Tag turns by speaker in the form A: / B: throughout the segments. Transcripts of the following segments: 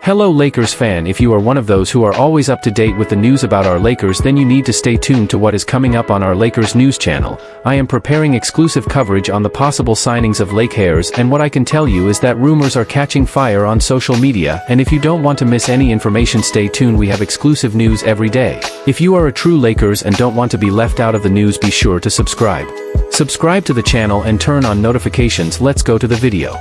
A: Hello Lakers fan, if you are one of those who are always up to date with the news about our Lakers, then you need to stay tuned to what is coming up on our Lakers news channel. I am preparing exclusive coverage on the possible signings of LAKERS, and what I can tell you is that rumors are catching fire on social media, and if you don't want to miss any information, stay tuned. We have exclusive news every day. If you are a true Lakers and don't want to be left out of the news, be sure to subscribe. Subscribe to the channel and turn on notifications. Let's go to the video.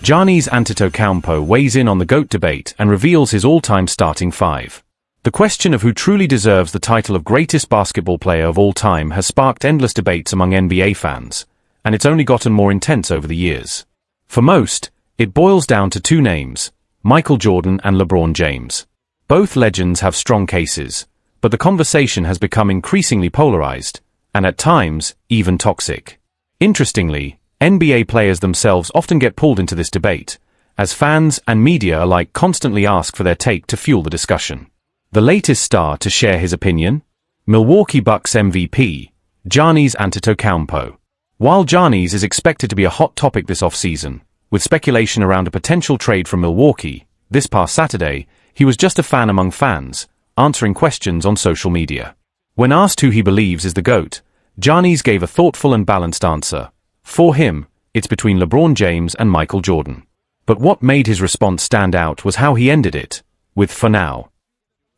A: Giannis Antetokounmpo weighs in on the GOAT debate and reveals his all-time starting five. The question of who truly deserves the title of greatest basketball player of all time has sparked endless debates among NBA fans, and it's only gotten more intense over the years. For most, it boils down to two names, Michael Jordan and LeBron James. Both legends have strong cases, but the conversation has become increasingly polarized, and at times, even toxic. Interestingly, NBA players themselves often get pulled into this debate, as fans and media alike constantly ask for their take to fuel the discussion. The latest star to share his opinion? Milwaukee Bucks MVP, Giannis Antetokounmpo. While Giannis is expected to be a hot topic this offseason, with speculation around a potential trade from Milwaukee, this past Saturday, he was just a fan among fans, answering questions on social media. When asked who he believes is the GOAT, Giannis gave a thoughtful and balanced answer. For him, it's between LeBron James and Michael Jordan. But what made his response stand out was how he ended it, with "for now."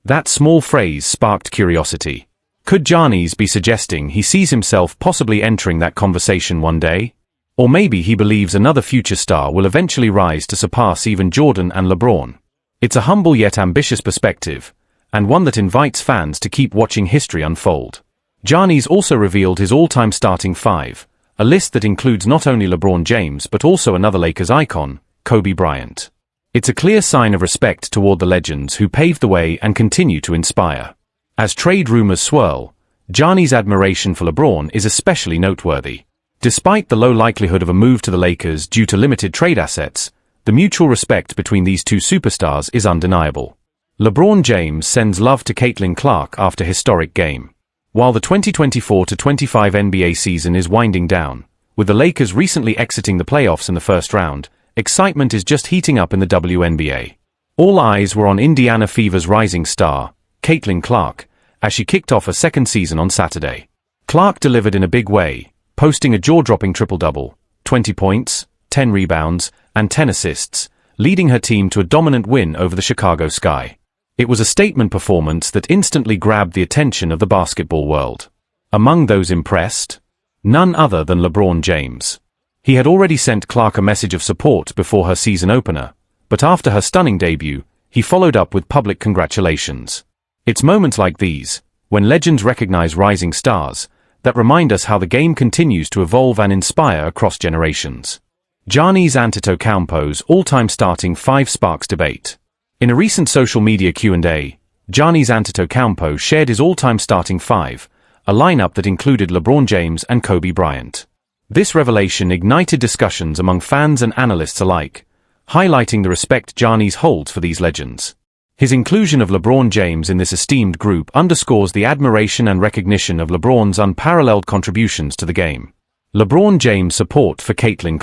A: That small phrase sparked curiosity. Could Giannis be suggesting he sees himself possibly entering that conversation one day? Or maybe he believes another future star will eventually rise to surpass even Jordan and LeBron. It's a humble yet ambitious perspective, and one that invites fans to keep watching history unfold. Giannis also revealed his all-time starting five, a list that includes not only LeBron James but also another Lakers icon, Kobe Bryant. It's a clear sign of respect toward the legends who paved the way and continue to inspire. As trade rumors swirl, Giannis' admiration for LeBron is especially noteworthy. Despite the low likelihood of a move to the Lakers due to limited trade assets, the mutual respect between these two superstars is undeniable. LeBron James sends love to Caitlyn after historic game. While the 2024-25 NBA season is winding down, with the Lakers recently exiting the playoffs in the first round, excitement is just heating up in the WNBA. All eyes were on Indiana Fever's rising star, Caitlyn as she kicked off a second season on Saturday. Clark delivered in a big way, posting a jaw-dropping triple-double, 20 points, 10 rebounds, and 10 assists, leading her team to a dominant win over the Chicago Sky. It was a statement performance that instantly grabbed the attention of the basketball world. Among those impressed? None other than LeBron James. He had already sent Clark a message of support before her season opener, but after her stunning debut, he followed up with public congratulations. It's moments like these, when legends recognize rising stars, that remind us how the game continues to evolve and inspire across generations. Giannis Antetokounmpo's all-time starting five sparks debate. In a recent social media Q&A, Giannis Antetokounmpo shared his all-time starting five, a lineup that included LeBron James and Kobe Bryant. This revelation ignited discussions among fans and analysts alike, highlighting the respect Giannis holds for these legends. His inclusion of LeBron James in this esteemed group underscores the admiration and recognition of LeBron's unparalleled contributions to the game. LeBron James' support for Caitlyn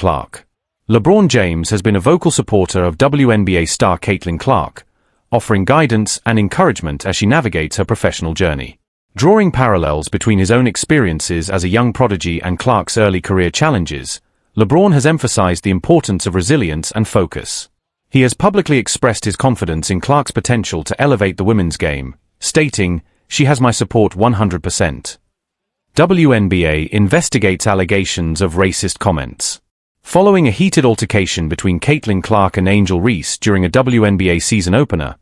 A: LeBron James has been a vocal supporter of WNBA star Caitlyn offering guidance and encouragement as she navigates her professional journey. Drawing parallels between his own experiences as a young prodigy and Clark's early career challenges, LeBron has emphasized the importance of resilience and focus. He has publicly expressed his confidence in Clark's potential to elevate the women's game, stating, "She has my support 100%. WNBA investigates allegations of racist comments. Following a heated altercation between Caitlyn and Angel Reese during a WNBA season opener,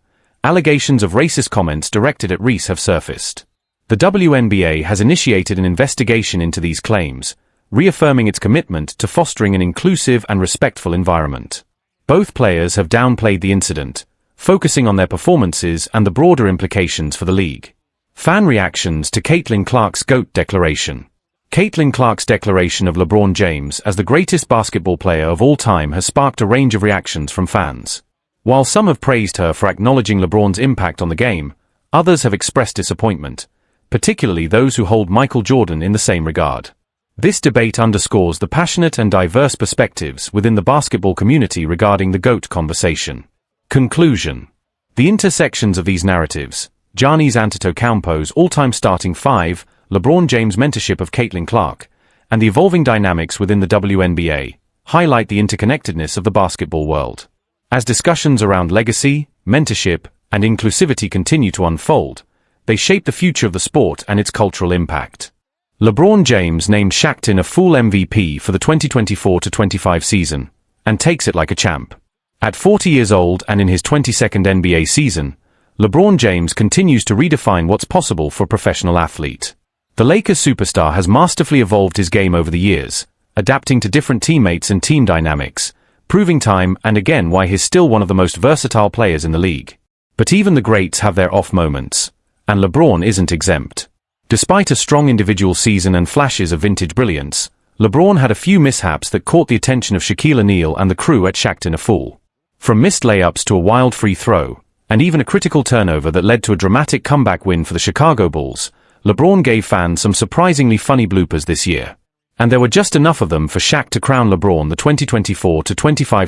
A: allegations of racist comments directed at Reese have surfaced. The WNBA has initiated an investigation into these claims, reaffirming its commitment to fostering an inclusive and respectful environment. Both players have downplayed the incident, focusing on their performances and the broader implications for the league. Fan reactions to Caitlyn GOAT declaration. Caitlyn declaration of LeBron James as the greatest basketball player of all time has sparked a range of reactions from fans. While some have praised her for acknowledging LeBron's impact on the game, others have expressed disappointment, particularly those who hold Michael Jordan in the same regard. This debate underscores the passionate and diverse perspectives within the basketball community regarding the GOAT conversation. Conclusion. The intersections of these narratives, Giannis Antetokounmpo's all-time starting five, LeBron James' mentorship of Caitlyn, and the evolving dynamics within the WNBA, highlight the interconnectedness of the basketball world. As discussions around legacy, mentorship, and inclusivity continue to unfold, they shape the future of the sport and its cultural impact. LeBron James named Shaquille a full MVP for the 2024-25 season, and takes it like a champ. At 40 years old and in his 22nd NBA season, LeBron James continues to redefine what's possible for a professional athlete. The Lakers superstar has masterfully evolved his game over the years, adapting to different teammates and team dynamics, proving time and again why he's still one of the most versatile players in the league. But even the greats have their off moments, and LeBron isn't exempt. Despite a strong individual season and flashes of vintage brilliance, LeBron had a few mishaps that caught the attention of Shaquille O'Neal and the crew at Shaquille a Fool. From missed layups to a wild free throw, and even a critical turnover that led to a dramatic comeback win for the Chicago Bulls, LeBron gave fans some surprisingly funny bloopers this year. And there were just enough of them for Shaq to crown LeBron the 2024-25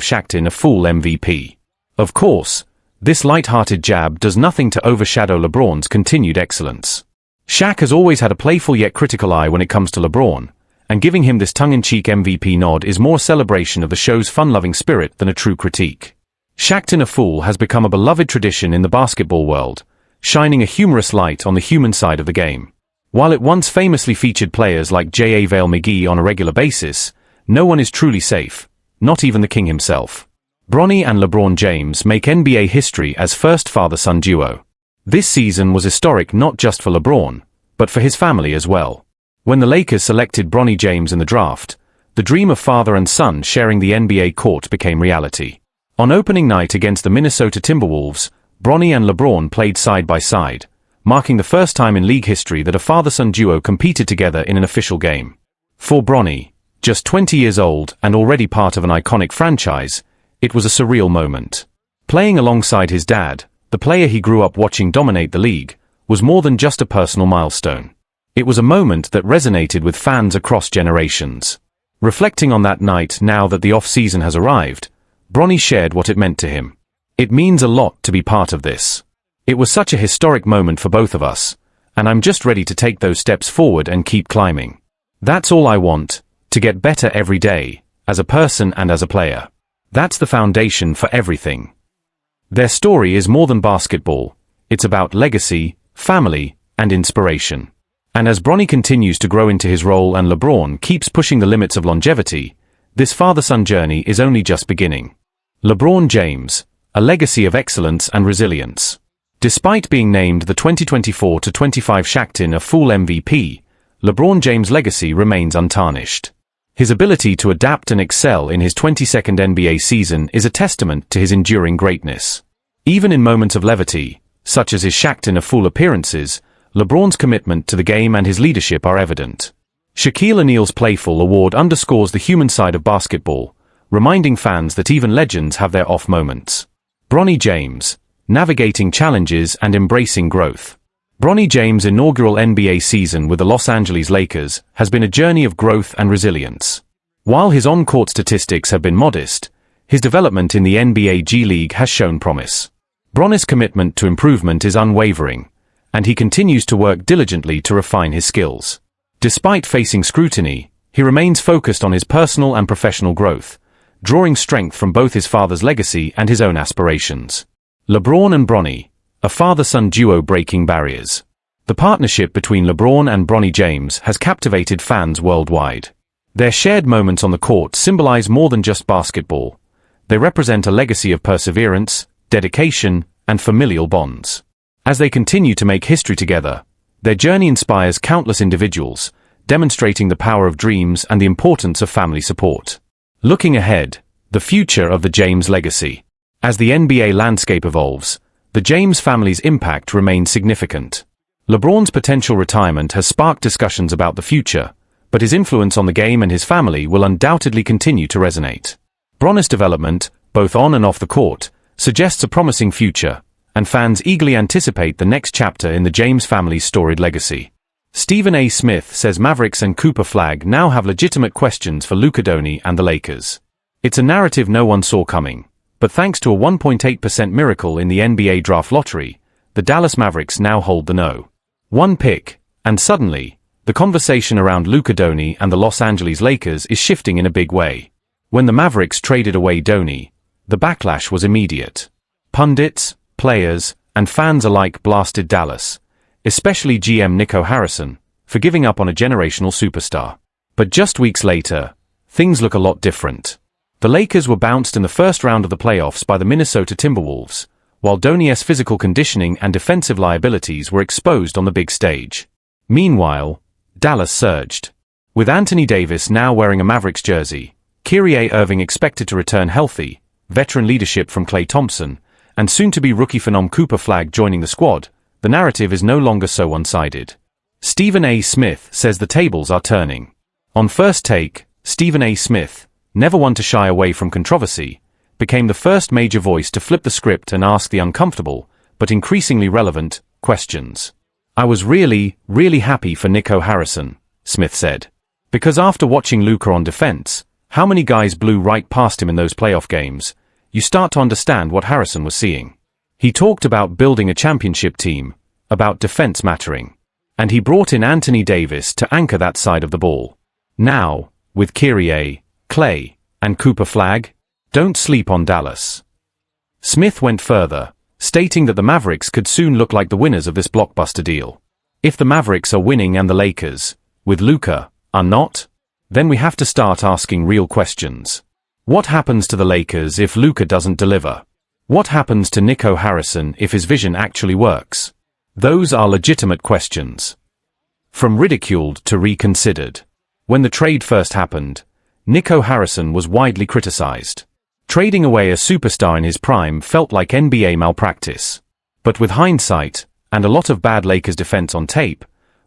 A: Shaquille a Fool MVP. Of course, this light-hearted jab does nothing to overshadow LeBron's continued excellence. Shaq has always had a playful yet critical eye when it comes to LeBron, and giving him this tongue-in-cheek MVP nod is more a celebration of the show's fun-loving spirit than a true critique. Shaquille a Fool has become a beloved tradition in the basketball world, shining a humorous light on the human side of the game. While it once famously featured players like JaVale McGee on a regular basis, no one is truly safe, not even the king himself. Bronny and LeBron James make NBA history as first father-son duo. This season was historic not just for LeBron, but for his family as well. When the Lakers selected Bronny James in the draft, the dream of father and son sharing the NBA court became reality. On opening night against the Minnesota Timberwolves, Bronny and LeBron played side by side, marking the first time in league history that a father-son duo competed together in an official game. For Bronny, just 20 years old and already part of an iconic franchise, it was a surreal moment. Playing alongside his dad, the player he grew up watching dominate the league, was more than just a personal milestone. It was a moment that resonated with fans across generations. Reflecting on that night now that the off-season has arrived, Bronny shared what it meant to him. It means a lot to be part of this. It was such a historic moment for both of us, and I'm just ready to take those steps forward and keep climbing. That's all I want, to get better every day, as a person and as a player. That's the foundation for everything. Their story is more than basketball. It's about legacy, family, and inspiration. And as Bronny continues to grow into his role and LeBron keeps pushing the limits of longevity, this father-son journey is only just beginning. LeBron James, a legacy of excellence and resilience. Despite being named the 2024-25 Shaquille a Fool MVP, LeBron James' legacy remains untarnished. His ability to adapt and excel in his 22nd NBA season is a testament to his enduring greatness. Even in moments of levity, such as his Shaquille a Fool appearances, LeBron's commitment to the game and his leadership are evident. Shaquille O'Neal's playful award underscores the human side of basketball, reminding fans that even legends have their off moments. Bronny James, navigating challenges and embracing growth. Bronny James' inaugural NBA season with the Los Angeles Lakers has been a journey of growth and resilience. While his on-court statistics have been modest, his development in the NBA G League has shown promise. Bronny's commitment to improvement is unwavering, and he continues to work diligently to refine his skills. Despite facing scrutiny, he remains focused on his personal and professional growth, drawing strength from both his father's legacy and his own aspirations. LeBron and Bronny, a father-son duo breaking barriers. The partnership between LeBron and Bronny James has captivated fans worldwide. Their shared moments on the court symbolize more than just basketball. They represent a legacy of perseverance, dedication, and familial bonds. As they continue to make history together, their journey inspires countless individuals, demonstrating the power of dreams and the importance of family support. Looking ahead, the future of the James legacy. As the NBA landscape evolves, the James family's impact remains significant. LeBron's potential retirement has sparked discussions about the future, but his influence on the game and his family will undoubtedly continue to resonate. Bronny's development, both on and off the court, suggests a promising future, and fans eagerly anticipate the next chapter in the James family's storied legacy. Stephen A. Smith says Mavericks and Cooper Flag now have legitimate questions for Luka Doncic and the Lakers. It's a narrative no one saw coming, But thanks to a 1.8% miracle in the NBA draft lottery, the Dallas Mavericks now hold the no. 1 pick, and suddenly, the conversation around Luka Doncic and the Los Angeles Lakers is shifting in a big way. When the Mavericks traded away Doncic, the backlash was immediate. Pundits, players, and fans alike blasted Dallas, especially GM Nico Harrison, for giving up on a generational superstar. But just weeks later, things look a lot different. The Lakers were bounced in the first round of the playoffs by the Minnesota Timberwolves, while Doncic's physical conditioning and defensive liabilities were exposed on the big stage. Meanwhile, Dallas surged. With Anthony Davis now wearing a Mavericks jersey, Kyrie Irving expected to return healthy, veteran leadership from Klay Thompson, and soon-to-be rookie phenom Cooper Flagg joining the squad, the narrative is no longer so one-sided. Stephen A. Smith says the tables are turning. On First Take, Stephen A. Smith, never one to shy away from controversy, became the first major voice to flip the script and ask the uncomfortable, but increasingly relevant, questions. "I was really happy for Nico Harrison," Smith said. "Because after watching Luka on defense, how many guys blew right past him in those playoff games, you start to understand what Harrison was seeing. He talked about building a championship team, about defense mattering. And he brought in Anthony Davis to anchor that side of the ball. Now, with Kyrie, Klay, and Cooper Flagg, don't sleep on Dallas." Smith went further, stating that the Mavericks could soon look like the winners of this blockbuster deal. If the Mavericks are winning and the Lakers, with Luka, are not, then we have to start asking real questions. What happens to the Lakers if Luka doesn't deliver? What happens to Nico Harrison if his vision actually works? Those are legitimate questions. From ridiculed to reconsidered. When the trade first happened, Nico Harrison was widely criticized. Trading away a superstar in his prime felt like NBA malpractice. But with hindsight, and a lot of bad Lakers defense on tape,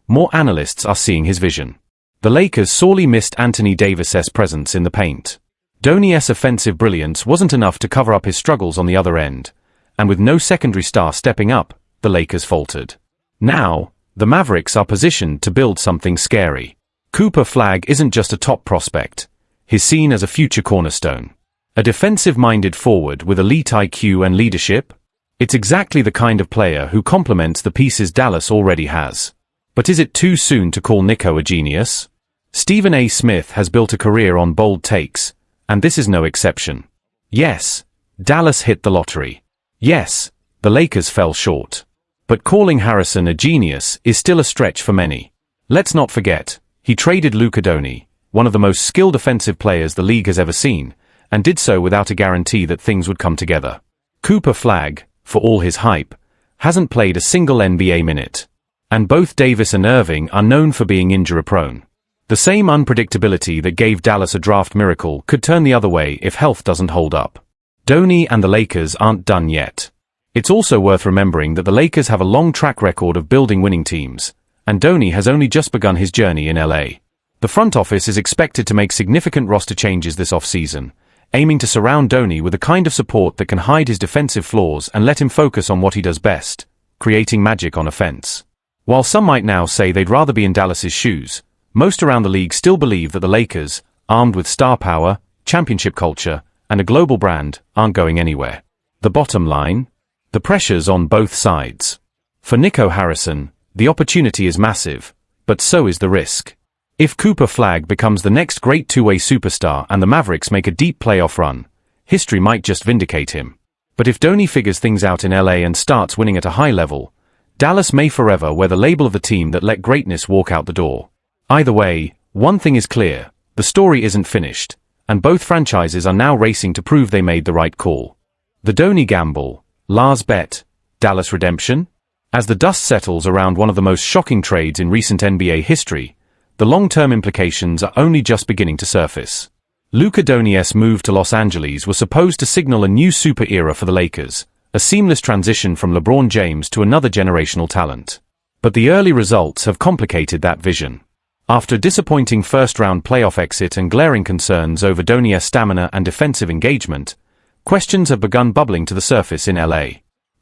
A: more analysts are seeing his vision. The Lakers sorely missed Anthony Davis's presence in the paint. Donci's offensive brilliance wasn't enough to cover up his struggles on the other end, and with no secondary star stepping up, the Lakers faltered. Now, the Mavericks are positioned to build something scary. Cooper Flagg isn't just a top prospect, he's seen as a future cornerstone. A defensive-minded forward with elite IQ and leadership? It's exactly the kind of player who complements the pieces Dallas already has. But is it too soon to call Nico a genius? Stephen A. Smith has built a career on bold takes, and this is no exception. Yes, Dallas hit the lottery. Yes, the Lakers fell short. But calling Harrison a genius is still a stretch for many. Let's not forget, he traded Luka Doncic, one of the most skilled offensive players the league has ever seen, and did so without a guarantee that things would come together. Cooper Flagg, for all his hype, hasn't played a single NBA minute. And both Davis and Irving are known for being injury-prone. The same unpredictability that gave Dallas a draft miracle could turn the other way if health doesn't hold up. Doncic and the Lakers aren't done yet. It's also worth remembering that the Lakers have a long track record of building winning teams, and Doncic has only just begun his journey in LA. The front office is expected to make significant roster changes this offseason, aiming to surround Doncic with a kind of support that can hide his defensive flaws and let him focus on what he does best, creating magic on offense. While some might now say they'd rather be in Dallas's shoes, most around the league still believe that the Lakers, armed with star power, championship culture, and a global brand, aren't going anywhere. The bottom line? The pressure's on both sides. For Nico Harrison, the opportunity is massive, but so is the risk. If Cooper Flagg becomes the next great two-way superstar and the Mavericks make a deep playoff run, history might just vindicate him. But if Doncic figures things out in LA and starts winning at a high level, Dallas may forever wear the label of the team that let greatness walk out the door. Either way, one thing is clear, the story isn't finished, and both franchises are now racing to prove they made the right call. The Doncic gamble, Lars bet, Dallas redemption? As the dust settles around one of the most shocking trades in recent NBA history, the long-term implications are only just beginning to surface. Luka Doncic's move to Los Angeles was supposed to signal a new super era for the Lakers, a seamless transition from LeBron James to another generational talent. But the early results have complicated that vision. After a disappointing first-round playoff exit and glaring concerns over Doncic's stamina and defensive engagement, questions have begun bubbling to the surface in LA.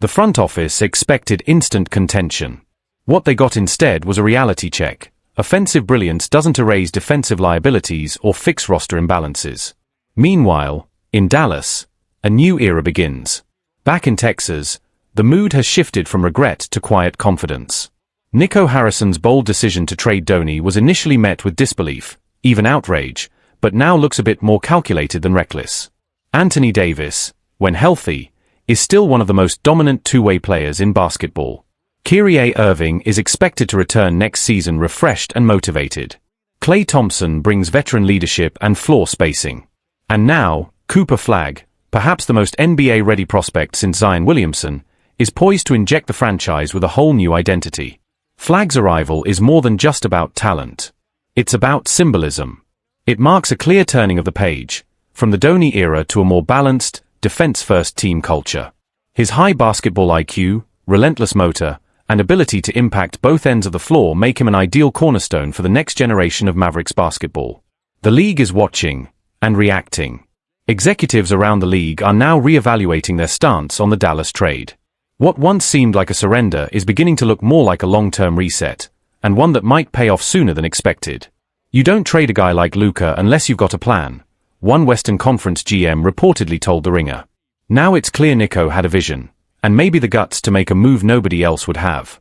A: The front office expected instant contention. What they got instead was a reality check. Offensive brilliance doesn't erase defensive liabilities or fix roster imbalances. Meanwhile, in Dallas, A new era begins. Back in Texas, the mood has shifted from regret to quiet confidence. Nico Harrison's bold decision to trade Donnie was initially met with disbelief, even outrage, but now looks a bit more calculated than reckless. Anthony Davis, when healthy, is still one of the most dominant two-way players in basketball. Kyrie Irving is expected to return next season refreshed and motivated. Klay Thompson brings veteran leadership and floor spacing. And now, Cooper Flagg, perhaps the most NBA-ready prospect since Zion Williamson, is poised to inject the franchise with a whole new identity. Flagg's arrival is more than just about talent. It's about symbolism. It marks a clear turning of the page, from the Donnie era to a more balanced, defense-first team culture. His high basketball IQ, relentless motor, and ability to impact both ends of the floor make him an ideal cornerstone for the next generation of Mavericks basketball. The league is watching and reacting. Executives around the league are now re-evaluating their stance on the Dallas trade. What once seemed like a surrender is beginning to look more like a long-term reset, and one that might pay off sooner than expected. You don't trade a guy like Luka unless you've got a plan, one Western Conference GM reportedly told The Ringer. Now it's clear Nico had a vision, and maybe the guts to make a move nobody else would have.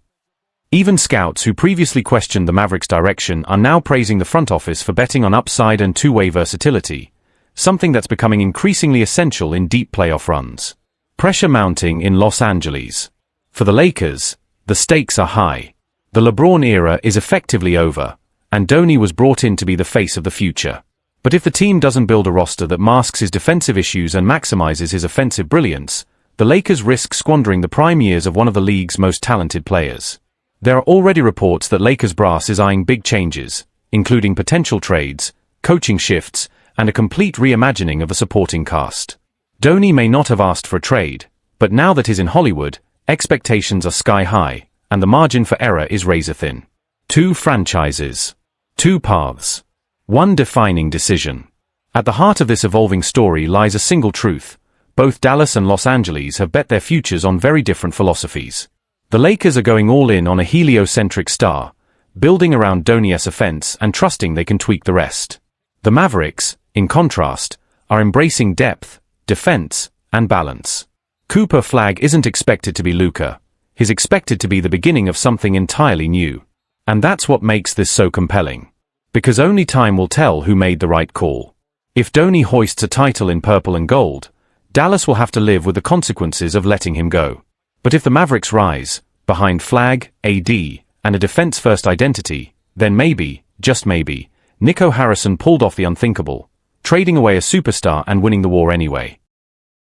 A: Even scouts who previously questioned the Mavericks' direction are now praising the front office for betting on upside and two-way versatility, something that's becoming increasingly essential in deep playoff runs. Pressure mounting in Los Angeles. For the Lakers, the stakes are high. The LeBron era is effectively over, and Donnie was brought in to be the face of the future. But if the team doesn't build a roster that masks his defensive issues and maximizes his offensive brilliance, the Lakers risk squandering the prime years of one of the league's most talented players. There are already reports that Lakers brass is eyeing big changes, including potential trades, coaching shifts, and a complete reimagining of the supporting cast. Donnie may not have asked for a trade, but now that he's in Hollywood, expectations are sky high, and the margin for error is razor thin. Two franchises. Two paths. One defining decision. At the heart of this evolving story lies a single truth. Both Dallas and Los Angeles have bet their futures on very different philosophies. The Lakers are going all in on a heliocentric star, building around Donnie's offense and trusting they can tweak the rest. The Mavericks, in contrast, are embracing depth, defense, and balance. Cooper Flagg isn't expected to be Luka. He's expected to be the beginning of something entirely new. And that's what makes this so compelling. Because only time will tell who made the right call. If Donnie hoists a title in purple and gold, Dallas will have to live with the consequences of letting him go. But if the Mavericks rise, behind Flagg, AD, and a defense-first identity, then maybe, just maybe, Nico Harrison pulled off the unthinkable, trading away a superstar and winning the war anyway.